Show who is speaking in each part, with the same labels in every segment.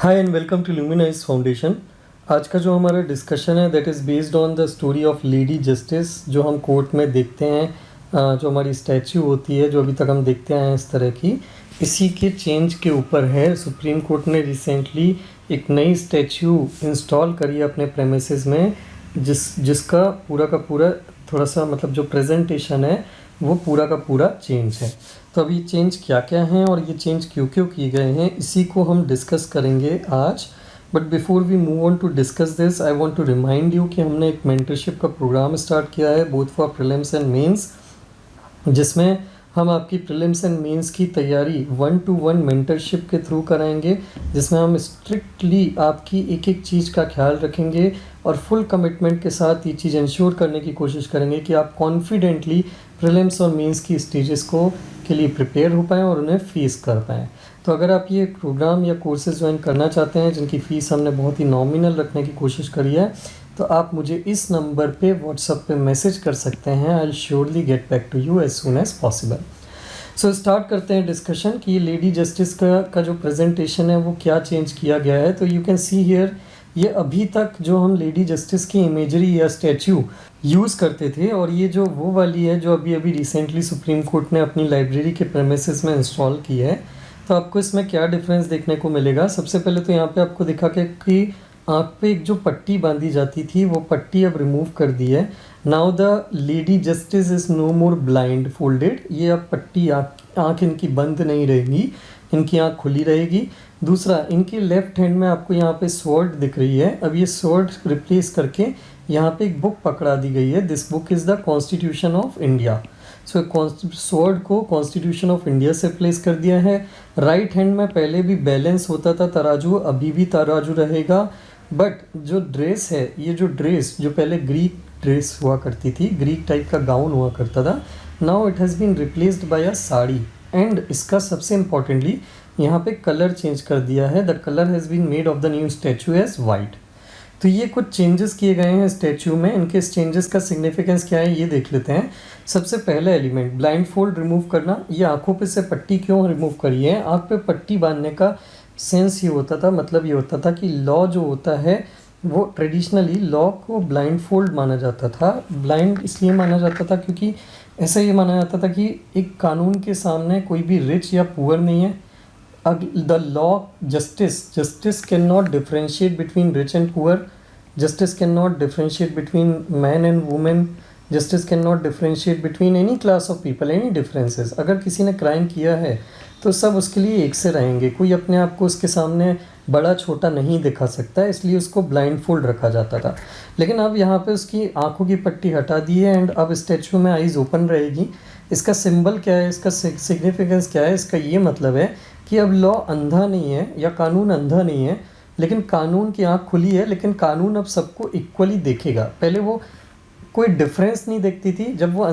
Speaker 1: Hi and welcome to luminize foundation. आज का जो हमारा डिस्कशन है that is based on the story of lady justice, जो हम कोर्ट में देखते हैं। जो हमारी स्टैच्यू होती है, जो अभी तक हम देखते आए हैं इस तरह की, इसी के चेंज के ऊपर है। सुप्रीम कोर्ट ने रिसेंटली एक नई स्टैच्यू इंस्टॉल करी है अपने प्रेमिसेस में, जिसका पूरा का पूरा थोड़ा सा मतलब जो प्रेजेंटेशन है वो पूरा का पूरा चेंज है। तो अब ये चेंज क्या क्या हैं और ये चेंज क्यों क्यों किए गए हैं, इसी को हम डिस्कस करेंगे आज। But before we move on to discuss this, I want to remind you कि हमने एक मेंटरशिप का प्रोग्राम स्टार्ट किया है both for prelims and mains, जिसमें हम आपकी प्रीलिम्स एंड मेंस की तैयारी 1-to-1 मेंटरशिप के थ्रू कराएंगे, जिसमें हम स्ट्रिक्टली आपकी एक एक चीज़ का ख्याल रखेंगे और फुल कमिटमेंट के साथ ये चीज़ इंश्योर करने की कोशिश करेंगे कि आप कॉन्फिडेंटली प्रीलिम्स और मेंस की स्टेजेस को के लिए प्रिपेयर हो पाएँ और उन्हें फेस कर पाएँ। तो अगर आप ये प्रोग्राम या कोर्सेज ज्वाइन करना चाहते हैं, जिनकी फ़ीस हमने बहुत ही नॉमिनल रखने की कोशिश करी है, तो आप मुझे इस नंबर पे व्हाट्सएप पे मैसेज कर सकते हैं। I will surely get back to you as soon as possible. So start करते हैं डिस्कशन कि लेडी जस्टिस का जो प्रेजेंटेशन है वो क्या चेंज किया गया है। तो यू कैन सी हियर, ये अभी तक जो हम लेडी जस्टिस की इमेजरी या स्टैच्यू यूज़ करते थे, और ये जो वो वाली है जो अभी अभी रिसेंटली सुप्रीम कोर्ट ने अपनी लाइब्रेरी के प्रेमिसेस में इंस्टॉल की है। तो आपको इसमें क्या डिफरेंस देखने को मिलेगा। सबसे पहले तो यहाँ पे आपको दिखा कि आँख पे एक जो पट्टी बांधी जाती थी वो पट्टी अब रिमूव कर दी है। Now the lady justice is no more blindfolded. ये अब पट्टी आँख इनकी बंद नहीं रहेगी, इनकी आँख खुली रहेगी। दूसरा, इनके लेफ्ट हैंड में आपको यहाँ पे स्वॉर्ड दिख रही है। अब ये स्वॉर्ड रिप्लेस करके यहाँ पे एक बुक पकड़ा दी गई है। This book is the constitution of India. So sword को कॉन्स्टिट्यूशन ऑफ इंडिया से प्लेस कर दिया है। राइट हैंड में पहले भी बैलेंस होता था तराजू, अभी भी तराजू रहेगा। बट जो ड्रेस है, ये जो ड्रेस जो पहले ग्रीक ड्रेस हुआ करती थी, ग्रीक टाइप का गाउन हुआ करता था, now it has been replaced by a sari. And इसका सबसे इम्पॉर्टेंटली यहाँ पे कलर चेंज कर दिया है। The colour has been made of the new statue as white. तो ये कुछ चेंजेस किए गए हैं स्टैचू में। इनके इस चेंजेस का सिग्निफिकेंस क्या है ये देख लेते हैं। सबसे पहला एलिमेंट, ब्लाइंड फोल्ड रिमूव करना। ये आंखों पे से पट्टी क्यों रिमूव करी है? आंख पे पट्टी बांधने का सेंस ये होता था, मतलब ये होता था कि लॉ जो होता है वो ट्रेडिशनली लॉ को ब्लाइंड फोल्ड माना जाता था। ब्लाइंड इसलिए माना जाता था क्योंकि ऐसा ये माना जाता था कि एक कानून के सामने कोई भी रिच या पुअर नहीं है। The law, justice cannot differentiate between rich and poor. Justice cannot differentiate between man and woman. Justice cannot differentiate between any class of people, any differences. अगर किसी ने क्राइम किया है तो सब उसके लिए एक से रहेंगे। कोई अपने आप को उसके सामने बड़ा छोटा नहीं दिखा सकता, इसलिए उसको ब्लाइंड फोल्ड रखा जाता था। लेकिन अब यहाँ पे उसकी आंखों की पट्टी हटा दी है एंड अब स्टैचू में आईज ओपन रहेगी। इसका सिंबल क्या है, इसका सिग्निफिकेंस क्या है? इसका ये मतलब है कि अब लॉ अंधा नहीं है या कानून अंधा नहीं है, लेकिन कानून की आंख खुली है, लेकिन कानून अब सबको इक्वली देखेगा। पहले वो कोई डिफरेंस नहीं देखती थी। जब वो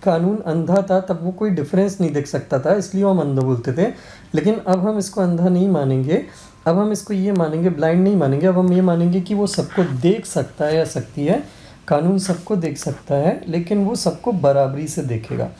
Speaker 1: कानून अंधा था तब वो कोई डिफरेंस नहीं देख सकता था, इसलिए हम अंधा बोलते थे। लेकिन अब हम इसको अंधा नहीं मानेंगे, अब हम इसको ये मानेंगे, ब्लाइंड नहीं मानेंगे। अब हम ये मानेंगे कि वो सबको देख सकता है या सकती है। कानून सबको देख सकता है, लेकिन वो सबको बराबरी से देखेगा।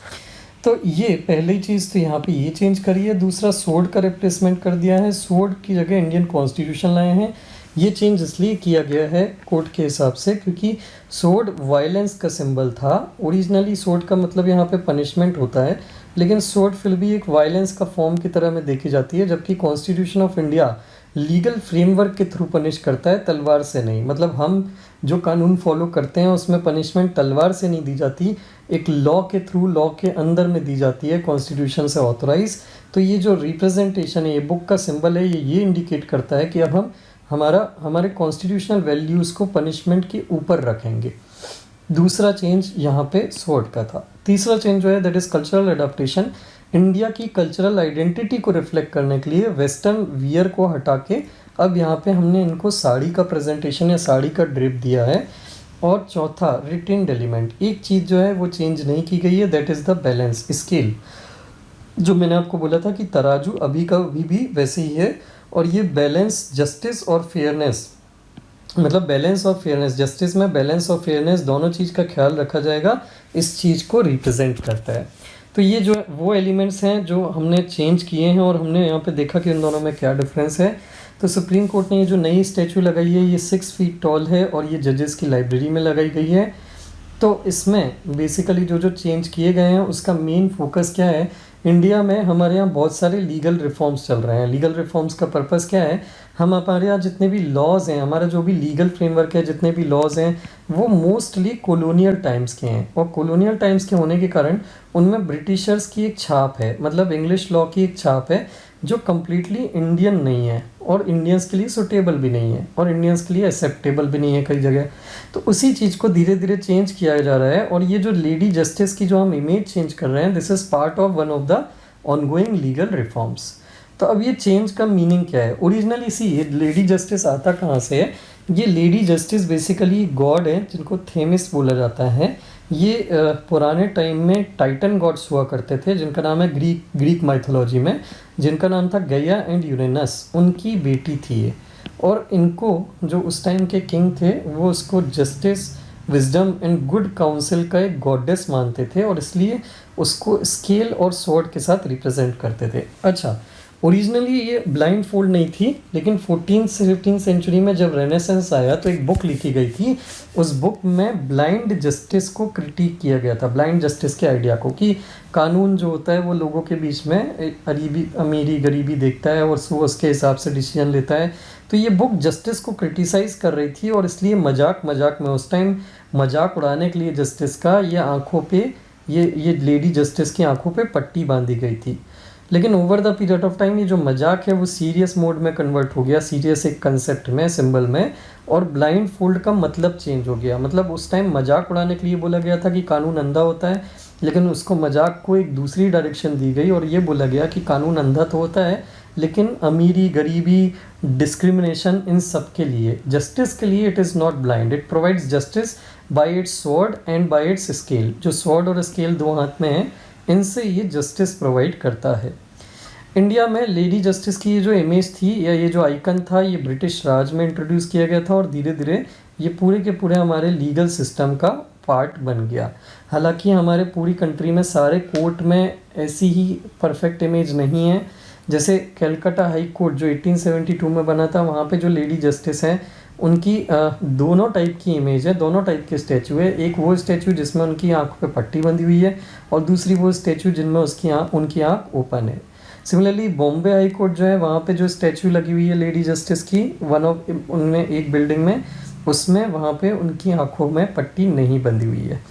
Speaker 1: तो ये पहली चीज़ तो यहाँ पे ये चेंज करी है। दूसरा, सोर्ड का रिप्लेसमेंट कर दिया है। सोर्ड की जगह इंडियन कॉन्स्टिट्यूशन लाए हैं। ये चेंज इसलिए किया गया है कोर्ट के हिसाब से क्योंकि सोर्ड वायलेंस का सिंबल था। ओरिजिनली सोर्ड का मतलब यहाँ पे पनिशमेंट होता है, लेकिन सोर्ड फिर भी एक वायलेंस का फॉर्म की तरह में देखी जाती है, जबकि constitution of India legal framework के थ्रू पनिश करता है, तलवार से नहीं। मतलब हम जो कानून फॉलो करते हैं उसमें पनिशमेंट तलवार से नहीं दी जाती, एक लॉ के थ्रू, लॉ के अंदर में दी जाती है, कॉन्स्टिट्यूशन से ऑथोराइज। तो ये जो रिप्रेजेंटेशन है, ये बुक का सिंबल है, ये इंडिकेट करता है कि अब हम हमारे कॉन्स्टिट्यूशनल वैल्यूज़ को पनिशमेंट के ऊपर रखेंगे। दूसरा चेंज यहाँ पे स्वॉर्ड का था। तीसरा चेंज जो है that is cultural adaptation. India की कल्चरल आइडेंटिटी को रिफ्लेक्ट करने के लिए वेस्टर्न वियर को हटा के अब यहाँ पे हमने इनको साड़ी का प्रेजेंटेशन या साड़ी का ड्रिप दिया है। और चौथा, रिटेन्ड एलिमेंट। एक चीज़ जो है वो चेंज नहीं की गई है, that is the balance scale. जो मैंने आपको बोला था कि तराजू अभी का अभी भी वैसे ही है, और ये बैलेंस, जस्टिस और फेयरनेस, मतलब बैलेंस और फेयरनेस, जस्टिस में बैलेंस और फेयरनेस दोनों चीज़ का ख्याल रखा जाएगा, इस चीज़ को रिप्रेजेंट करता है। तो ये जो वो एलिमेंट्स हैं जो हमने चेंज किए हैं, और हमने यहाँ पे देखा कि इन दोनों में क्या डिफरेंस है। तो सुप्रीम कोर्ट ने ये जो नई स्टैचू लगाई है ये 6 फीट टॉल है और ये जजेस की लाइब्रेरी में लगाई गई है। तो इसमें बेसिकली जो जो चेंज किए गए हैं उसका मेन फोकस क्या है, इंडिया में हमारे यहाँ बहुत सारे लीगल रिफॉर्म्स चल रहे हैं। लीगल रिफॉर्म्स का पर्पस क्या है, हम हमारे यहाँ जितने भी लॉज हैं, हमारा जो भी लीगल फ्रेमवर्क है, जितने भी लॉज हैं वो मोस्टली कॉलोनियल टाइम्स के हैं, और कॉलोनियल टाइम्स के होने के कारण उनमें ब्रिटिशर्स की एक छाप है, मतलब इंग्लिश लॉ की एक छाप है जो कम्प्लीटली इंडियन नहीं है और इंडियंस के लिए सूटेबल भी नहीं है और इंडियंस के लिए एक्सेप्टेबल भी नहीं है कई जगह। तो उसी चीज़ को धीरे धीरे चेंज किया जा रहा है, और ये जो लेडी जस्टिस की जो हम इमेज चेंज कर रहे हैं, this is part of one of the ongoing legal reforms. तो अब ये चेंज का मीनिंग क्या है, ओरिजिनली सी ये लेडी जस्टिस आता कहाँ से है, ये लेडी जस्टिस बेसिकली गॉड है जिनको थेमिस बोला जाता है। ये पुराने टाइम में टाइटन गॉड्स हुआ करते थे जिनका नाम है ग्रीक माइथोलॉजी में, जिनका नाम था गैया एंड यूरेनस, उनकी बेटी थी ये। और इनको जो उस टाइम के किंग थे वो उसको justice, wisdom and good council का एक गॉडेस मानते थे, और इसलिए उसको स्केल और स्वॉर्ड के साथ रिप्रेजेंट करते थे। अच्छा, ओरिजिनली ये ब्लाइंड फोल्ड नहीं थी, लेकिन 14th से 15th सेंचुरी में जब रेनेसेंस आया तो एक बुक लिखी गई थी, उस बुक में ब्लाइंड जस्टिस को क्रिटिक किया गया था, ब्लाइंड जस्टिस के आइडिया को, कि कानून जो होता है वो लोगों के बीच में अमीरी गरीबी देखता है और वो उसके हिसाब से डिसीजन लेता है। तो ये बुक जस्टिस को क्रिटिसाइज कर रही थी, और इसलिए मजाक में उस टाइम मजाक उड़ाने के लिए जस्टिस का ये आँखों पे ये लेडी जस्टिस की आंखों पे पट्टी बांधी गई थी। लेकिन over the period of time ये जो मजाक है वो सीरियस मोड में कन्वर्ट हो गया, सीरियस एक कंसेप्ट में, सिंबल में, और ब्लाइंड फोल्ड का मतलब चेंज हो गया। मतलब उस टाइम मजाक उड़ाने के लिए बोला गया था कि कानून अंधा होता है, लेकिन उसको मजाक को एक दूसरी डायरेक्शन दी गई और ये बोला गया कि कानून अंधा तो होता है लेकिन अमीरी गरीबी डिस्क्रिमिनेशन इन सब के लिए, जस्टिस के लिए it is not blind, it provides justice bye it's sword and bye it's scale. जो स्वॉर्ड और स्केल दो हाथ में है, इनसे ये जस्टिस प्रोवाइड करता है। इंडिया में लेडी जस्टिस की ये जो इमेज थी या ये जो आइकन था, ये ब्रिटिश राज में इंट्रोड्यूस किया गया था, और धीरे धीरे ये पूरे के पूरे हमारे लीगल सिस्टम का पार्ट बन गया। हालांकि हमारे पूरी कंट्री में सारे कोर्ट में ऐसी ही परफेक्ट इमेज नहीं है। जैसे कलकत्ता हाई कोर्ट जो 1872 में बना था, वहाँ पे जो लेडी जस्टिस हैं उनकी दोनों टाइप की इमेज है, दोनों टाइप के स्टैचू है। एक वो स्टैचू जिसमें उनकी आँखों पे पट्टी बंधी हुई है, और दूसरी वो स्टैचू जिनमें उनकी आँख ओपन है। सिमिलरली बॉम्बे हाई कोर्ट जो है, वहाँ पे जो स्टैचू लगी हुई है लेडी जस्टिस की, उनमें एक बिल्डिंग में, उसमें वहाँ पे उनकी आँखों में पट्टी नहीं बंधी हुई है।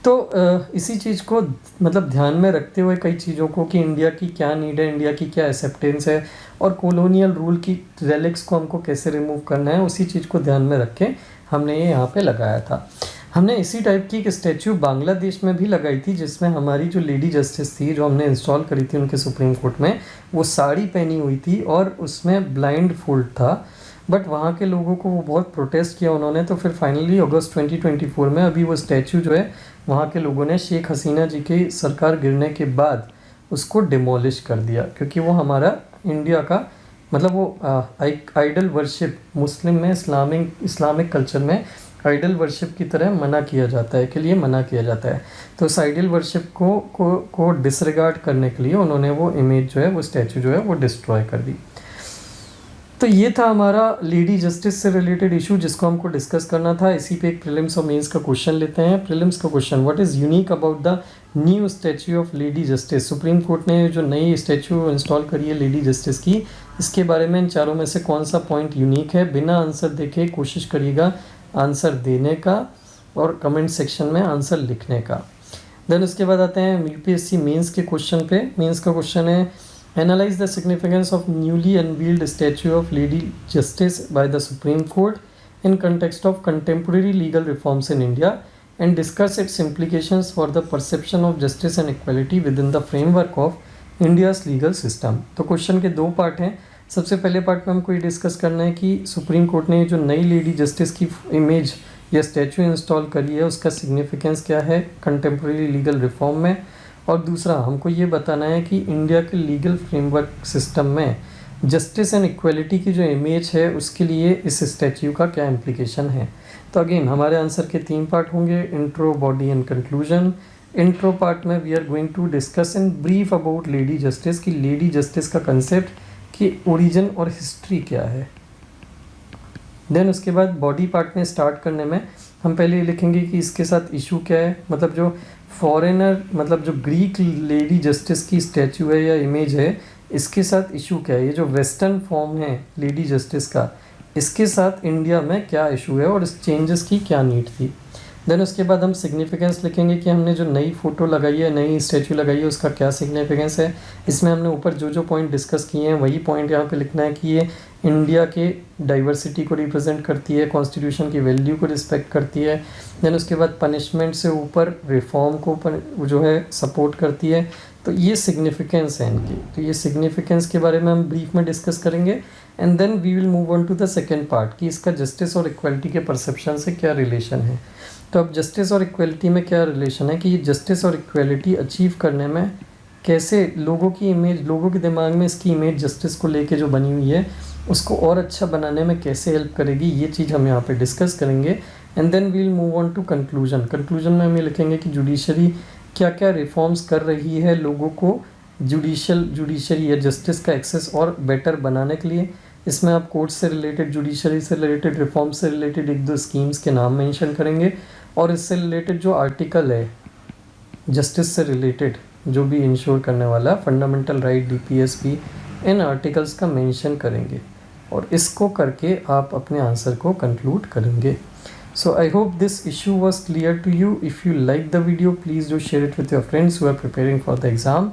Speaker 1: तो इसी चीज़ को मतलब ध्यान में रखते हुए कई चीज़ों को कि इंडिया की क्या नीड है, इंडिया की क्या एक्सेप्टेंस है, और कॉलोनियल रूल की रेलिक्स को हमको कैसे रिमूव करना है, उसी चीज़ को ध्यान में रख के हमने ये यहाँ पे लगाया था। हमने इसी टाइप की एक स्टैचू बांग्लादेश में भी लगाई थी, जिसमें हमारी जो लेडी जस्टिस थी जो हमने इंस्टॉल करी थी उनके सुप्रीम कोर्ट में, वो साड़ी पहनी हुई थी और उसमें ब्लाइंड फोल्ड था। बट वहाँ के लोगों को वो बहुत प्रोटेस्ट किया उन्होंने, तो फिर फाइनली अगस्त 2024 में अभी वो स्टैचू जो है वहाँ के लोगों ने शेख हसीना जी की सरकार गिरने के बाद उसको डिमोलिश कर दिया, क्योंकि वो हमारा इंडिया का मतलब वो आइडल वर्शिप मुस्लिम में इस्लामिक कल्चर में आइडल वर्शिप की तरह मना किया जाता है, के लिए मना किया जाता है। तो उस आइडल वर्शिप को डिसरिगार्ड करने के लिए उन्होंने वो इमेज जो है, वो स्टैचू जो है वो डिस्ट्रॉय कर दी। तो ये था हमारा लेडी जस्टिस से रिलेटेड इशू जिसको हमको डिस्कस करना था। इसी पे एक प्रीलिम्स और मेंस का क्वेश्चन लेते हैं। प्रीलिम्स का question, what is unique about the new statue of lady justice. Supreme court ने जो नई स्टैचू इंस्टॉल करी है लेडी जस्टिस की, इसके बारे में इन चारों में से कौन सा पॉइंट यूनिक है। बिना आंसर देखे कोशिश करिएगा आंसर देने का और कमेंट सेक्शन में आंसर लिखने का। देन उसके बाद आते हैं यूपीएससी मेंस के क्वेश्चन पे। मेंस का क्वेश्चन है, analyse the significance of newly unveiled statue of lady justice by the supreme court in context of contemporary legal reforms in India and discuss it's implications for the perception of justice and equality with in the framework of India's legal system. तो question के दो part हैं। सबसे पहले part में हमको ये discuss करना है कि सुप्रीम कोर्ट ने जो नई लेडी जस्टिस की इमेज या स्टैचू इंस्टॉल करी है उसका सिग्निफिकेंस क्या है कंटेम्प्रेरी लीगल रिफॉर्म में, और दूसरा हमको ये बताना है कि इंडिया के लीगल फ्रेमवर्क सिस्टम में जस्टिस एंड इक्वलिटी की जो इमेज है उसके लिए इस स्टैचू का क्या इम्प्लीकेशन है। तो अगेन हमारे आंसर के 3 पार्ट होंगे, intro, body and conclusion. Intro part में we are going to discuss in brief about lady justice, की लेडी जस्टिस का कंसेप्ट कि ओरिजिन और हिस्ट्री क्या है। देन उसके बाद बॉडी पार्ट में स्टार्ट करने में हम पहले ये लिखेंगे कि इसके साथ इशू क्या है, मतलब जो फॉरेनर, मतलब जो ग्रीक लेडी जस्टिस की स्टैचू है या इमेज है, इसके साथ इशू क्या है। ये जो वेस्टर्न फॉर्म है लेडी जस्टिस का, इसके साथ इंडिया में क्या इशू है और इस चेंजेस की क्या नीड थी। देन उसके बाद हम सिग्निफिकेंस लिखेंगे कि हमने जो नई फ़ोटो लगाई है, नई स्टैचू लगाई है, उसका क्या सिग्निफिकेंस है। इसमें हमने ऊपर जो जो पॉइंट डिस्कस किए हैं वही पॉइंट यहाँ पे लिखना है कि ये इंडिया के डाइवर्सिटी को रिप्रेजेंट करती है, कॉन्स्टिट्यूशन की वैल्यू को रिस्पेक्ट करती है। देन उसके बाद पनिशमेंट से ऊपर रिफॉर्म को जो है सपोर्ट करती है। तो ये सिग्निफिकेंस है इनकी। तो ये सिग्निफिकेंस के बारे में हम ब्रीफ में डिस्कस करेंगे and then we will move on to the second part कि इसका जस्टिस और इक्वलिटी के परसेप्शन से क्या रिलेशन है। तो अब जस्टिस और इक्वलिटी में क्या रिलेशन है कि ये जस्टिस और इक्वलिटी अचीव करने में कैसे लोगों की इमेज, लोगों के दिमाग में इसकी इमेज जस्टिस को लेके जो बनी हुई है उसको और अच्छा बनाने में कैसे हेल्प करेगी, ये चीज़ हम यहाँ पे डिस्कस करेंगे। And then we will move on to conclusion. Conclusion में हम ये लिखेंगे कि जुडिशरी क्या क्या रिफॉर्म्स कर रही है लोगों को जुडिशरी या जस्टिस का एक्सेस और बेटर बनाने के लिए। इसमें आप कोर्ट से रिलेटेड, जुडिशरी से रिलेटेड, रिफॉर्म से रिलेटेड एक दो स्कीम्स के नाम मेंशन करेंगे और इससे रिलेटेड जो आर्टिकल है जस्टिस से रिलेटेड जो भी इंश्योर करने वाला फंडामेंटल राइट, डीपीएसपी, इन आर्टिकल्स का मेंशन करेंगे और इसको करके आप अपने आंसर को कंक्लूड करेंगे। So I hope this issue was clear to you. If you like the video, please do share it with your friends who are preparing for the exam.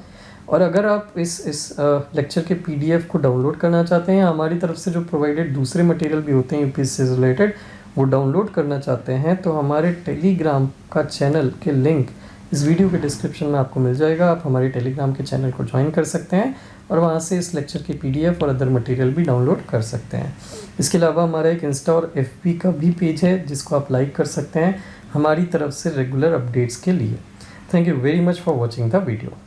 Speaker 1: और अगर आप इस लेक्चर के PDF को download करना चाहते हैं, हमारी तरफ से जो प्रोवाइडेड दूसरे मटेरियल भी होते हैं यूपीएससी से रिलेटेड, वो डाउनलोड करना चाहते हैं तो हमारे टेलीग्राम का चैनल के लिंक इस वीडियो के डिस्क्रिप्शन में आपको मिल जाएगा। आप हमारे टेलीग्राम के चैनल को ज्वाइन कर सकते हैं और वहाँ से इस लेक्चर की PDF और अदर मटेरियल भी डाउनलोड कर सकते हैं। इसके अलावा हमारा एक इंस्टा और FB का भी पेज है जिसको आप लाइक कर सकते हैं हमारी तरफ से रेगुलर अपडेट्स के लिए। Thank you very much for watching the video.